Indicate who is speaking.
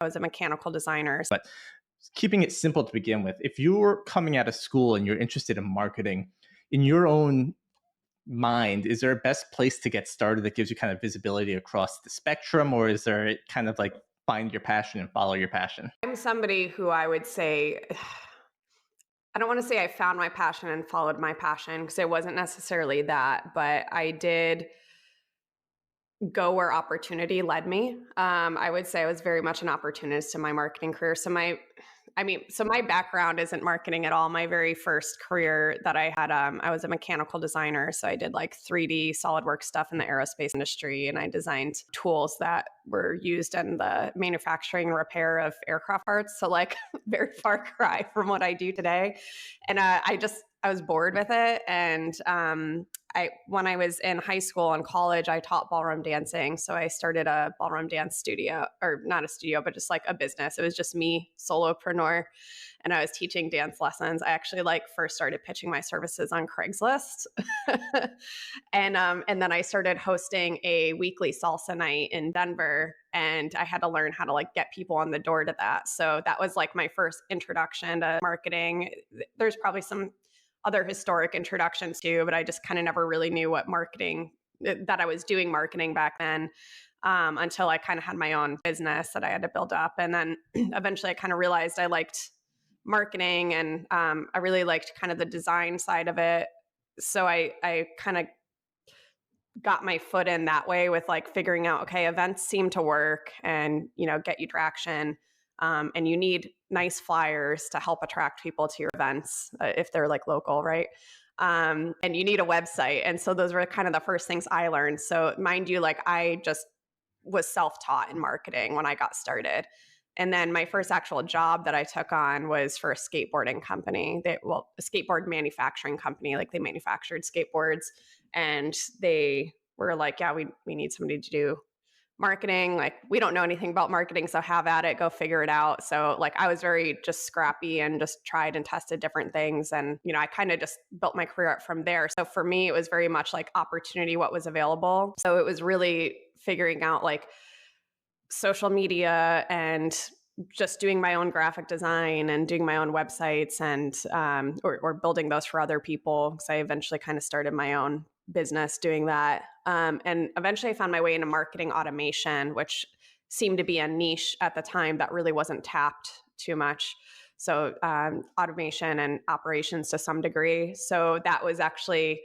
Speaker 1: I was a mechanical designer.
Speaker 2: But keeping it simple to begin with, if you're coming out of school and you're interested in marketing, in your own mind, is there a best place to get started that gives you kind of visibility across the spectrum, or is there kind of like find your passion and follow your passion?
Speaker 1: I'm somebody who I would say, I don't want to say I found my passion and followed my passion because it wasn't necessarily that, but I did go where opportunity led me. I would say I was very much an opportunist in my marketing career. So my background isn't marketing at all. My very first career that I had, I was a mechanical designer. So I did like 3D SolidWorks stuff in the aerospace industry, and I designed tools that were used in the manufacturing and repair of aircraft parts. So like very far cry from what I do today. And I was bored with it. And when I was in high school and college, I taught ballroom dancing. So I started a ballroom dance studio, or not a studio, but just like a business. It was just me, solopreneur, and I was teaching dance lessons. I actually first started pitching my services on Craigslist. And then I started hosting a weekly salsa night in Denver, and I had to learn how to get people on the door to that. So that was my first introduction to marketing. There's probably some other historic introductions too, but I just kind of never really knew what marketing, that I was doing marketing back then, until I kind of had my own business that I had to build up. And then eventually I kind of realized I liked marketing, and I really liked kind of the design side of it. So I kind of got my foot in that way with figuring out, okay, events seem to work and, get you traction. And you need nice flyers to help attract people to your events if they're local, right? And you need a website. And so those were kind of the first things I learned. So mind you, I just was self-taught in marketing when I got started. And then my first actual job that I took on was for a skateboarding company. A skateboard manufacturing company. They manufactured skateboards, and they were yeah, we need somebody to do marketing. We don't know anything about marketing, so have at it, go figure it out. So I was very just scrappy and just tried and tested different things. And, I kind of just built my career up from there. So for me, it was very much opportunity, what was available. So it was really figuring out social media and just doing my own graphic design and doing my own websites and, or building those for other people. So I eventually kind of started my own business doing that. And eventually I found my way into marketing automation, which seemed to be a niche at the time that really wasn't tapped too much. So automation and operations to some degree. So that was actually